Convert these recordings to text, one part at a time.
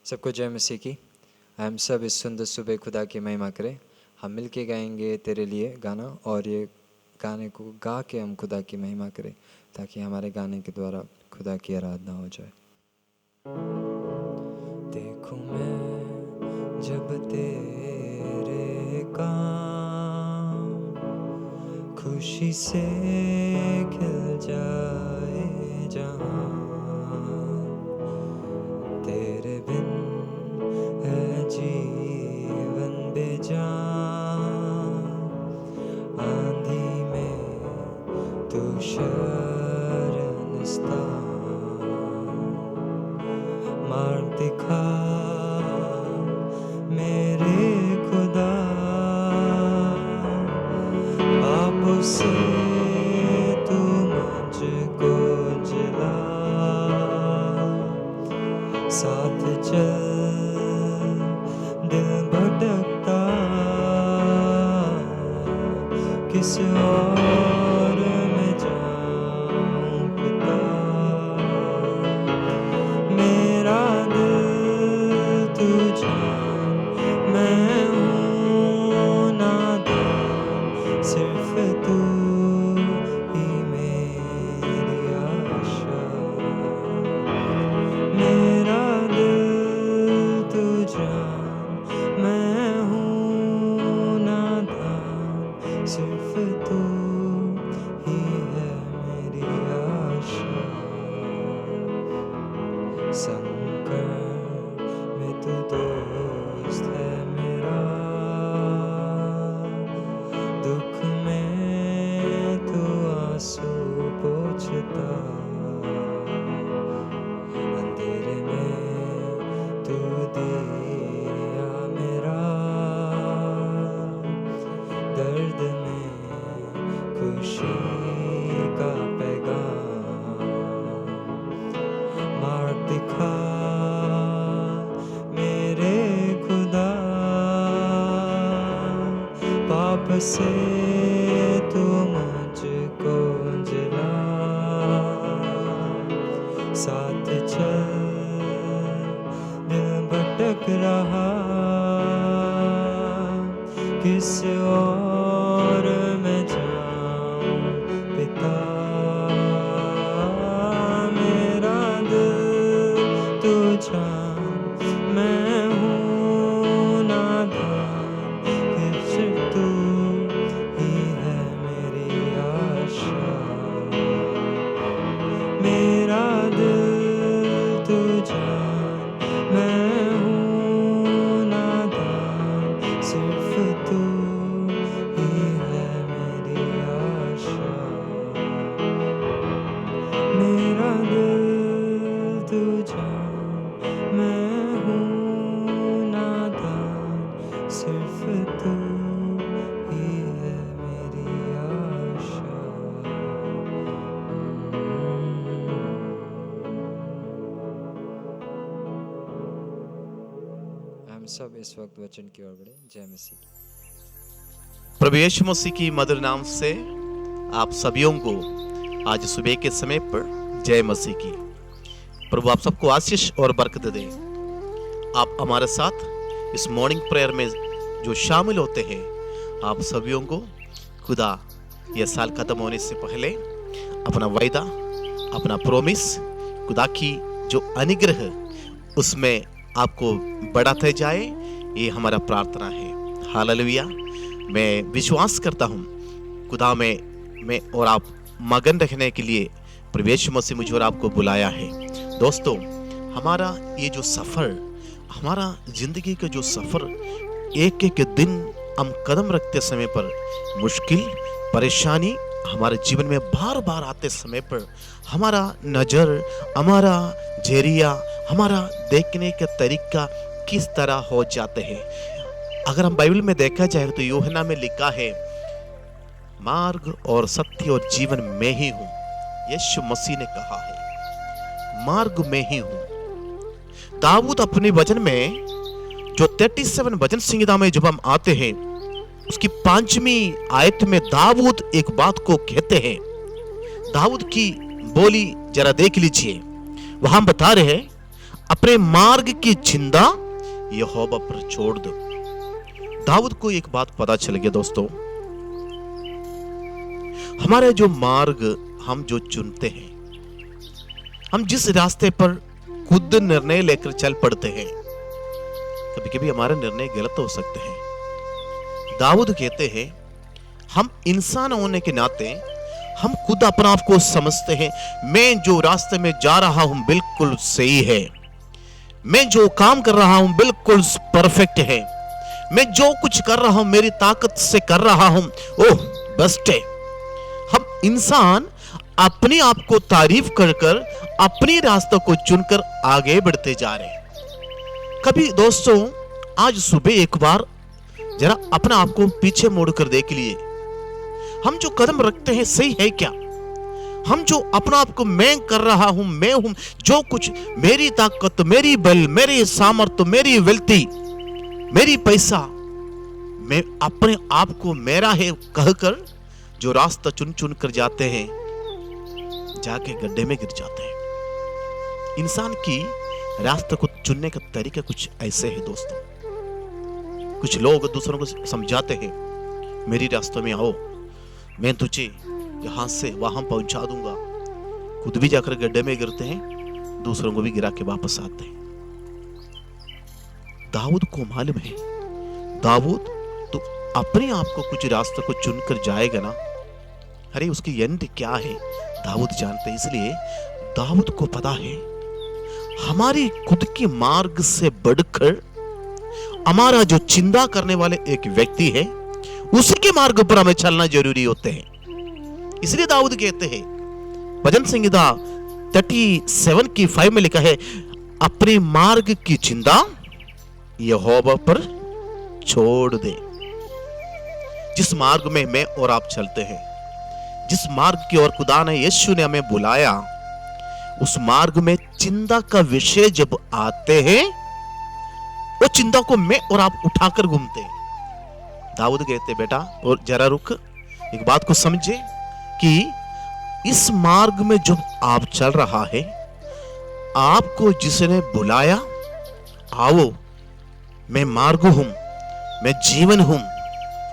सबको जय मसीह की। हम सब इस सुंदर सुबह खुदा की महिमा करें। हम मिल के गाएंगे तेरे लिए गाना, और ये गाने को गा के हम खुदा की महिमा करें, ताकि हमारे गाने के द्वारा खुदा की आराधना हो जाए। देखूं मैं जब तेरे काम खुशी से खिल जाए जहां, तेरे बिन है जीवन बेजान, आंधी में तू शरणस्थान, मार्ग दिखा मेरे खुदा, पापों से तू मुझको जिला, साथ चल दिल भटकता किस और में जाऊं पिता, मेरा दिल तू जान, मैं हूँ नादान, सिर्फ तू ही मेरी आशा, मेरा दिल तू जान, मैं हूँ नादान, सिर्फ तू ही है मेरी आशा, संकट में तू दोस्त है मेरा, दुख में तू आंसू पोंछता, अंधेरे में तू दिया मेरा, दर्द में खुशी का पैगाम, मार्ग दिखा मेरे खुदा, पाप से तू मुझको जिला, साथ चल दिल भटक रहा किस और में जाऊं पिता, मेरा दिल तू जान, मैं हूँ नादान, सिर्फ तू ही है मेरी आशा, मेरा दिल तू जान, मैं हूँ नादान, सिर्फ तू ही है मेरी आशा, मेरा दिल तू जान, मैं हूँ नादान, सिर्फ तू ही है मेरी आशा। हम सब इस वक्त वचन की ओर बढ़े। जय मसीह की। प्रभु यीशु मसीह की मधुर नाम से आप सभी को आज सुबह के समय पर जय मसीह की। प्रभु आप सबको आशीष और बरकत दे। आप हमारे साथ इस मॉर्निंग प्रेयर में जो शामिल होते हैं, आप सभी को खुदा यह साल खत्म होने से पहले अपना वायदा, अपना प्रोमिस, खुदा की जो अनुग्रह उसमें आपको बढ़ाते जाए, ये हमारा प्रार्थना है। हालेलुया। मैं विश्वास करता हूँ खुदा में और आप मगन रखने के लिए प्रभु यीशु मसीह मुझे और आपको बुलाया है। दोस्तों, हमारा ये जो सफ़र, हमारा ज़िंदगी का जो सफ़र, एक एक दिन हम कदम रखते समय पर मुश्किल, परेशानी हमारे जीवन में बार बार आते समय पर हमारा नज़र, हमारा जरिया, हमारा देखने का तरीका किस तरह हो जाते हैं। अगर हम बाइबल में देखा जाए तो यूहन्ना में लिखा है, मार्ग और सत्य और जीवन में ही हूँ। यीशु मसीह ने कहा है, मार्ग में ही हूँ। दाऊद अपने वचन में जो 37 वचन संहिता में जब हम आते हैं, उसकी 5वीं आयत में दाऊद एक बात को कहते हैं। दाऊद की बोली जरा देख लीजिए। वहां बता रहे हैं, अपने मार्ग की चिंता यहोवा पर छोड़ दो। दाऊद को एक बात पता चल गया दोस्तों, हमारे जो मार्ग हम जो चुनते हैं, हम जिस रास्ते पर खुद निर्णय लेकर चल पड़ते हैं, कभी कभी हमारे निर्णय गलत हो सकते हैं। दाऊद कहते हैं हम इंसान होने के नाते हम खुद अपना आप को समझते हैं, मैं जो रास्ते में जा रहा हूं बिल्कुल सही है, मैं जो काम कर रहा हूं बिल्कुल परफेक्ट है, मैं जो कुछ कर रहा हूं मेरी ताकत से कर रहा हूं, ओह बेस्ट है। हम इंसान अपने आप को तारीफ कर कर अपने रास्तों को चुनकर आगे बढ़ते जा रहे हैं। कभी दोस्तों आज सुबह एक बार जरा अपना आप को पीछे मोड़कर देख लिए, हम जो कदम रखते हैं सही है क्या? हम जो अपना आप को मैं कर रहा हूं, मैं हूं, जो कुछ मेरी ताकत, मेरी बल, मेरी सामर्थ्य, मेरी वेल्थी, मेरी पैसा, मैं अपने आप को मेरा है कहकर जो रास्ता चुन चुन कर जाते हैं, जाके गड्ढे में गिर जाते हैं। इंसान की रास्ते को चुनने का तरीका कुछ ऐसे है दोस्तों। कुछ लोग दूसरों को समझाते हैं, मेरी रास्तों में आओ, मैं तुझे यहां से वहां पहुंचा दूंगा, खुद भी जाकर गड्ढे में गिरते हैं, दूसरों को भी गिरा के वापस आते हैं। दाऊद को मालूम है, दाऊद तो अपने आप को कुछ रास्ते को चुनकर जाएगा ना, अरे उसकी एंड क्या है दाऊद जानते हैं। इसलिए दाऊद को पता है हमारी खुद के मार्ग से बढ़कर हमारा जो चिंता करने वाले एक व्यक्ति है, उसी के मार्ग पर हमें चलना जरूरी होते हैं। इसलिए दाऊद कहते हैं, भजन संहिता 37 की 5 में लिखा है, अपने मार्ग की चिंता यहोवा पर छोड़ दे। जिस मार्ग में मैं और आप चलते हैं, जिस मार्ग की ओर खुदा ने, यीशु ने हमें बुलाया, उस मार्ग में चिंता का विषय जब आते हैं, वो चिंता को मैं और आप उठाकर घूमते हैं। दाऊद कहते बेटा और जरा रुक, एक बात को समझे कि इस मार्ग में जो आप चल रहा है, आपको जिसने बुलाया, आओ मैं मार्ग हूं, मैं जीवन हूं,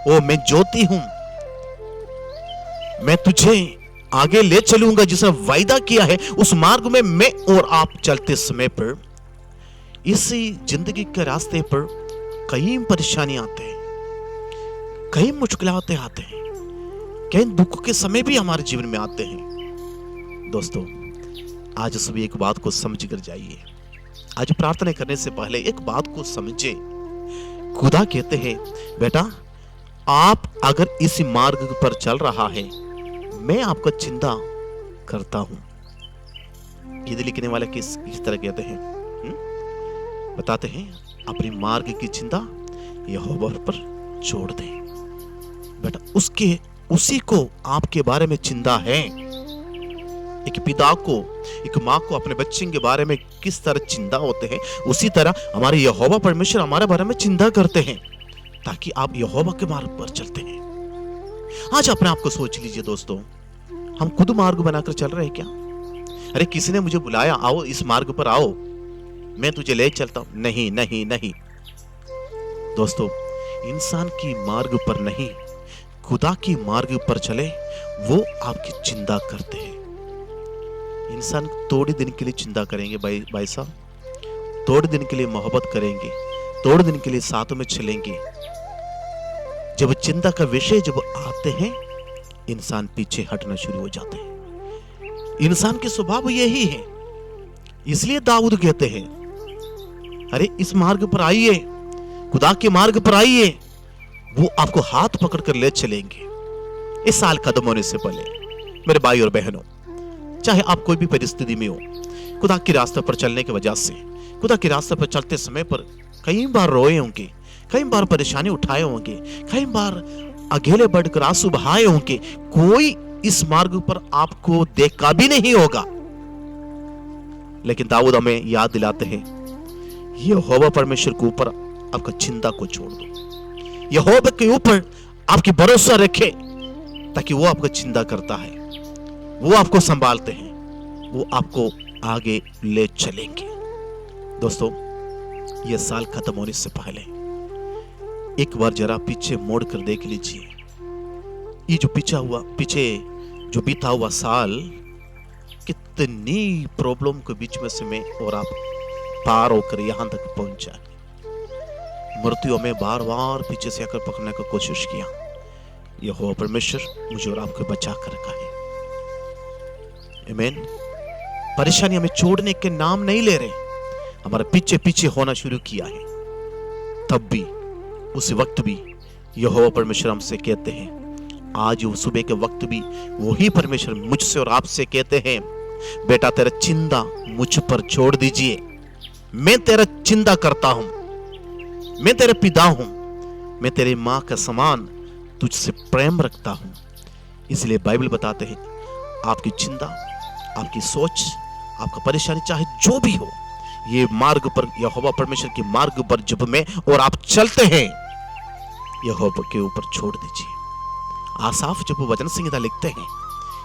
ओ मैं ज्योति हूं, मैं तुझे आगे ले चलूंगा, जिसने वायदा किया है। उस मार्ग में मैं और आप चलते समय पर, इसी जिंदगी के रास्ते पर कई परेशानियां आते हैं, कई मुश्किलें आते हैं, कई दुख के समय भी हमारे जीवन में आते हैं। दोस्तों आज सुबह एक बात को समझ कर जाइए। आज प्रार्थना करने से पहले एक बात को समझे। खुदा कहते हैं बेटा आप अगर इस मार्ग पर चल रहा है, मैं आपका चिंता करता हूं। ये लिखने वाले किस तरह कहते हैं? बताते हैं, अपने मार्ग की चिंता यहोवा पर छोड़ दे। बेटा उसी को आपके बारे में चिंता है। एक पिता को, एक माँ को अपने बच्चे के बारे में किस तरह चिंता होते हैं, उसी तरह हमारे यहोवा परमेश्वर हमारे बारे में चिंता करते हैं, ताकि आप यहोवा के मार्ग पर चलते हैं। आज अपने आप को सोच लीजिए दोस्तों, हम खुद मार्ग बनाकर चल रहे हैं क्या? अरे किसी ने मुझे बुलाया, आओ इस मार्ग पर आओ, मैं तुझे ले चलता हूं। नहीं नहीं नहीं दोस्तों, इंसान की मार्ग पर नहीं, खुदा की मार्ग पर चले, वो आपकी चिंता करते हैं। इंसान थोड़े दिन के लिए चिंता करेंगे भाई साहब, थोड़े दिन के लिए मोहब्बत करेंगे, थोड़े दिन के लिए साथ में चलेंगे। जब चिंता का विषय जब आते हैं, इंसान पीछे हटना शुरू हो जाते हैं। इंसान के स्वभाव यही है। इसलिए दाऊद कहते हैं, अरे इस मार्ग पर आइए, खुदा के मार्ग पर आइए, वो आपको हाथ पकड़कर ले चलेंगे। इस साल खत्म होने से पहले मेरे भाई और बहनों, चाहे आप कोई भी परिस्थिति में हो, खुदा के रास्ते पर चलने की वजह से, खुदा के रास्ते पर चलते समय पर कई बार रोए होंगे, कई बार परेशानी उठाए होंगे, कई बार अकेले बढ़कर आंसू बहाए होंगे, कोई इस मार्ग पर आपको देखा भी नहीं होगा। लेकिन दाऊद हमें याद दिलाते हैं, यहोवा परमेश्वर के ऊपर आपका चिंता को छोड़ दो, यहोवा के ऊपर आपकी भरोसा रखे, ताकि वो आपको चिंता करता है, वो आपको संभालते हैं, वो आपको आगे ले चलेंगे। दोस्तों, ये साल खत्म होने से पहले एक बार जरा पीछे मोड़ कर देख लीजिए। ये जो पीछे जो बीता हुआ साल, कितनी प्रॉब्लम के बीच में से मैं और आप पार होकर यहां तक पहुंचा। मृत्यु में बार बार पीछे से आकर पकड़ने की कोशिश किया। यहोवा परमेश्वर मुझे और आपको बचा कर रखा है। आमीन। परेशानी हमें छोड़ने के नाम नहीं ले रहे, हमारे पीछे पीछे होना शुरू किया है। तब भी, उस वक्त भी यहोवा परमेश्वर हमसे कहते हैं, आज वो सुबह के वक्त भी वही परमेश्वर मुझसे और आपसे कहते हैं, बेटा तेरा चिंता मुझ पर छोड़ दीजिए, मैं तेरा चिंता करता हूं, मैं तेरे पिता हूं, मैं तेरी मां का समान तुझसे प्रेम रखता हूं। इसलिए बाइबल बताते हैं, आपकी चिंता, आपकी सोच, आपका परेशानी चाहे जो भी हो, ये मार्ग पर, यहोवा परमेश्वर के मार्ग पर जब मैं और आप चलते हैं, यहोवा के ऊपर छोड़ दीजिए। आसाफ जब वचन संहिता लिखते हैं,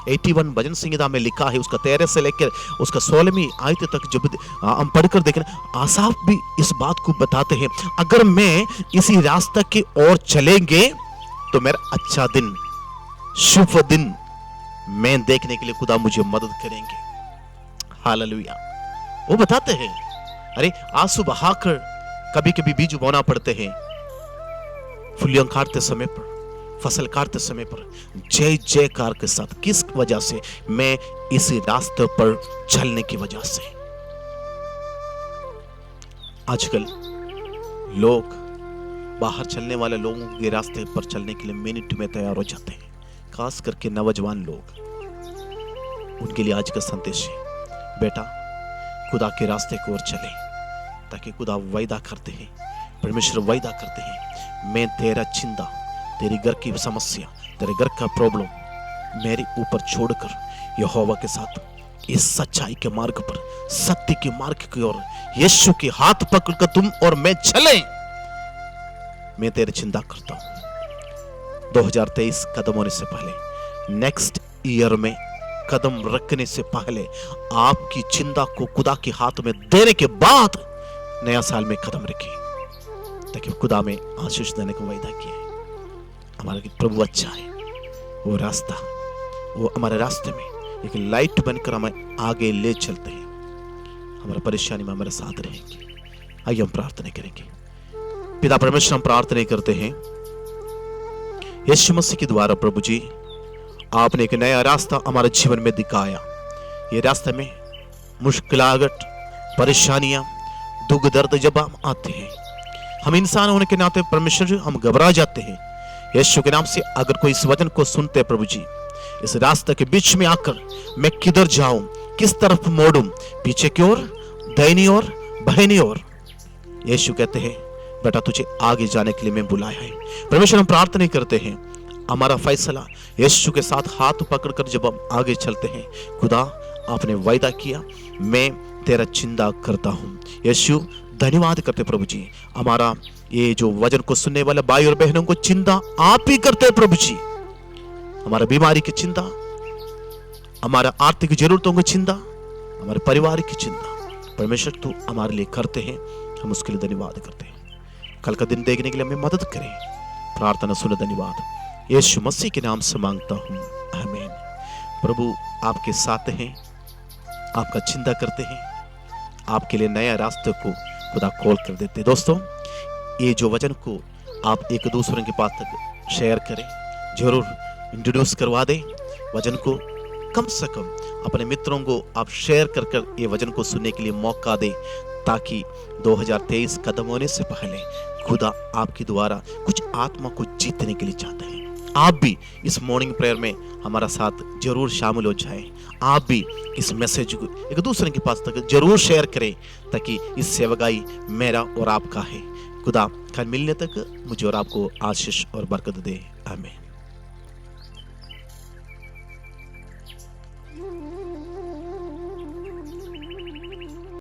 81 वचन संहिता में लिखा है, उसका 13 से लेकर उसका 16वीं आयत तक जब हम पढ़कर देखें, आसाफ भी इस बात को बताते हैं, अगर मैं इसी रास्ते की ओर चलेंगे तो मेरा अच्छा दिन, शुभ दिन मैं देखने के लिए खुदा मुझे मदद करेंगे। हालेलुया। वो बताते हैं, अरे आंसू बहाकर कभी कभी बीज बोना पड़ते हैं, फुलियां काटते समय पर, फसल काटते समय पर जय जयकार के साथ। किस वजह से? मैं इस रास्ते पर चलने की वजह से। आजकल लोग, बाहर चलने वाले लोगों के रास्ते पर चलने के लिए मिनट में तैयार हो जाते हैं, खास करके नौजवान लोग। उनके लिए आज का संदेश है, बेटा खुदा के रास्ते की ओर चले, ताकि खुदा वायदा करते हैं, परमेश्वर वायदा करते हैं, मैं तेरा चिंता, तेरी घर की समस्या, तेरे घर का प्रॉब्लम मेरे ऊपर छोड़कर यहोवा के साथ इस सच्चाई के मार्ग पर, सत्य के मार्ग की ओर यीशु के हाथ पकड़कर तुम और मैं चले, मैं तेरी चिंता करता हूं। 2023 कदम होने से पहले, नेक्स्ट ईयर में कदम रखने से पहले, आपकी चिंता को खुदा के हाथ में देने के बाद नया साल में कदम रखिए, ताकि खुदा में आशीष देने का वायदा किया है। हमारा प्रभु अच्छा है, वो रास्ता, वो हमारे रास्ते में एक लाइट बनकर हमें आगे ले चलते हैं, हमारा परेशानी में हमारे साथ रहेंगे। आइए हम प्रार्थना करेंगे। पिता परमेश्वर, हम प्रार्थना करते हैं यीशु मसीह के द्वारा, प्रभु जी आपने एक नया रास्ता हमारे जीवन में दिखाया। ये रास्ते में मुश्किलात, परेशानियां, दुख दर्द जब हम आते हैं, हम इंसान होने के नाते परमेश्वर जी हम घबरा जाते हैं। यीशु के नाम से अगर कोई इस वचन को सुनते हैं प्रभु जी, इस रास्ते के बीच में आकर मैं किधर जाऊं, किस तरफ मोड़ूं, पीछे की ओर, दाहिनी ओर, बाहिनी ओर, यीशु कहते हैं बेटा तुझे आगे जाने के लिए मैं बुलाया है। परमेश्वर हम प्रार्थना करते हैं, हमारा फैसला यीशु के साथ हाथ पकड़कर जब हम आगे चलते हैं, खुदा आपने वायदा किया मैं तेरा चिंता करता हूं। यीशु धन्यवाद करते प्रभु जी, हमारा ये जो वचन को सुनने वाले भाई और बहनों को चिंता आप ही करते प्रभु जी, हमारा बीमारी की चिंता, हमारा आर्थिक जरूरतों की चिंता, हमारे परिवार की चिंता परमेश्वर तू हमारे लिए करते हैं, हम उसके लिए धन्यवाद करते हैं। कल का दिन देखने के लिए हमें मदद करें, प्रार्थना सुने, धन्यवाद यीशु मसीह के नाम से मांगता हूं, आमीन। प्रभु आपके साथ हैं, आपका चिंता करते हैं, आपके लिए नया रास्ते को खुदा खोल कर देते। दोस्तों, ये जो वचन को आप एक दूसरे के पास तक शेयर करें, जरूर इंट्रोड्यूस करवा दें वचन को, कम से कम अपने मित्रों को आप शेयर कर कर ये वचन को सुनने के लिए मौका दें, ताकि 2023 कदम होने से पहले खुदा आपके द्वारा कुछ आत्मा को जीतने के लिए चाहते हैं। आप भी इस मॉर्निंग प्रेयर में हमारा साथ जरूर शामिल हो जाएं, आप भी इस मैसेज को एक दूसरे के पास तक जरूर शेयर करें, ताकि इस सेवकाई मेरा और आपका है। खुदा कल मिलने तक मुझे और आपको आशीष और बरकत दे, आमीन।